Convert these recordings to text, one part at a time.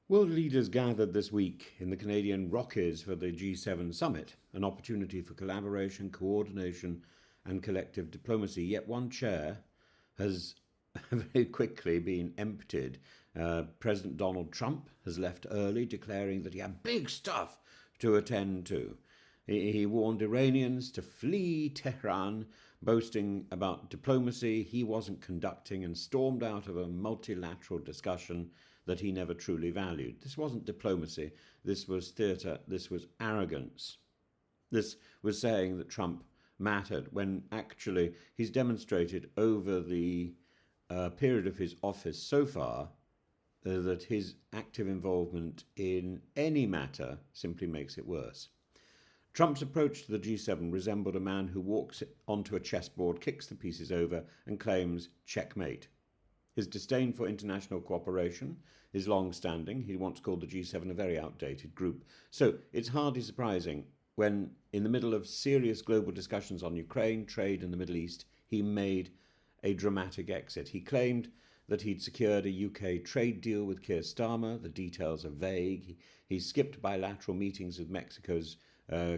World leaders gathered this week in the Canadian Rockies for the G7 summit, an opportunity for collaboration, coordination, and collective diplomacy. Yet one chair has very quickly been emptied. President Donald Trump has left early, declaring that he had big stuff to attend to. He warned Iranians to flee Tehran, boasting about diplomacy he wasn't conducting, and stormed out of a multilateral discussion that he never truly valued. This wasn't diplomacy, this was theatre, this was arrogance. This was saying that Trump mattered when actually he's demonstrated over the period of his office so far that his active involvement in any matter simply makes it worse. Trump's approach to the G7 resembled a man who walks onto a chessboard, kicks the pieces over, and claims checkmate. His disdain for international cooperation is long-standing. He once called the G7 a very outdated group. So it's hardly surprising when, in the middle of serious global discussions on Ukraine, trade, and the Middle East, he made a dramatic exit. He claimed that he'd secured a UK trade deal with Keir Starmer. The details are vague. He skipped bilateral meetings with Mexico's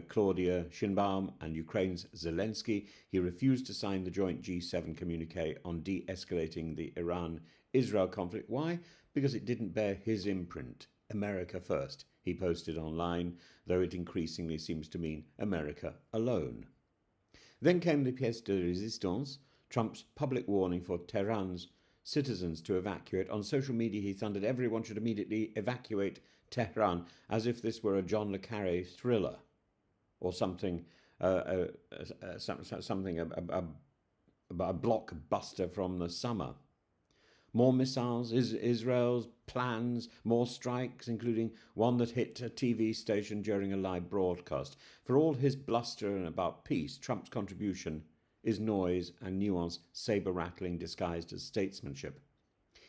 Claudia Sheinbaum and Ukraine's Zelensky. He refused to sign the joint G7 communique on de-escalating the Iran-Israel conflict. Why? Because it didn't bear his imprint. America first, he posted online, though it increasingly seems to mean America alone. Then came the pièce de résistance, Trump's public warning for Tehran's citizens to evacuate. On social media, he thundered everyone should immediately evacuate Tehran, as if this were a John le Carré thriller or something, a blockbuster from the summer. More missiles, Israel's plans, more strikes, including one that hit a TV station during a live broadcast. For all his bluster about peace, Trump's contribution is noise and nuance, saber-rattling disguised as statesmanship.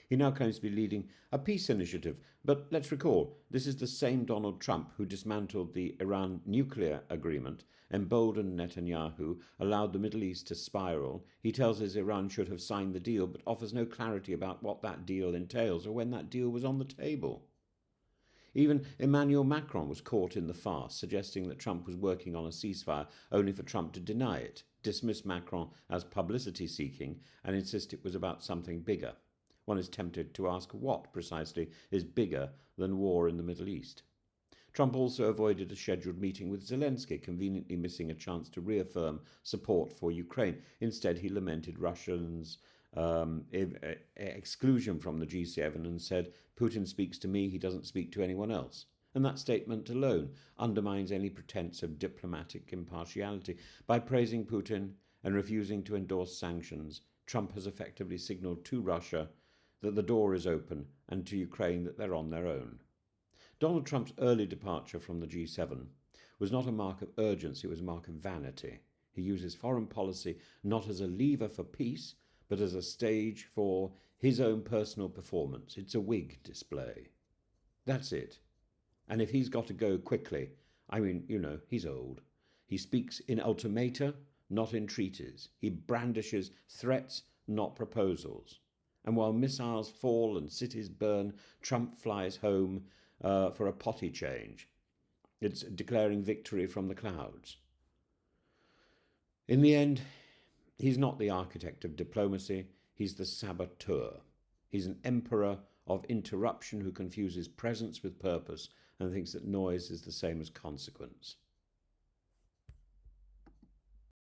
He now claims to be leading a peace initiative, but let's recall, this is the same Donald Trump who dismantled the Iran nuclear agreement, emboldened Netanyahu, allowed the Middle East to spiral. He tells us Iran should have signed the deal, but offers no clarity about what that deal entails or when that deal was on the table. Even Emmanuel Macron was caught in the farce, suggesting that Trump was working on a ceasefire, only for Trump to deny it, dismiss Macron as publicity-seeking, and insist it was about something bigger. One is tempted to ask what, precisely, is bigger than war in the Middle East. Trump also avoided a scheduled meeting with Zelensky, conveniently missing a chance to reaffirm support for Ukraine. Instead, he lamented Russians' exclusion from the G7 and said, Putin speaks to me, he doesn't speak to anyone else. And that statement alone undermines any pretense of diplomatic impartiality. By praising Putin and refusing to endorse sanctions, Trump has effectively signalled to Russia that the door is open and to Ukraine that they're on their own. Donald Trump's early departure from the G7 was not a mark of urgency, it was a mark of vanity. He uses foreign policy not as a lever for peace, but as a stage for his own personal performance. It's a wig display. That's it. And if he's got to go quickly, he's old. He speaks in ultimata, not entreaties. He brandishes threats, not proposals. And while missiles fall and cities burn, Trump flies home for a potty change. It's declaring victory from the clouds. In the end, he's not the architect of diplomacy, he's the saboteur. He's an emperor of interruption who confuses presence with purpose and thinks that noise is the same as consequence.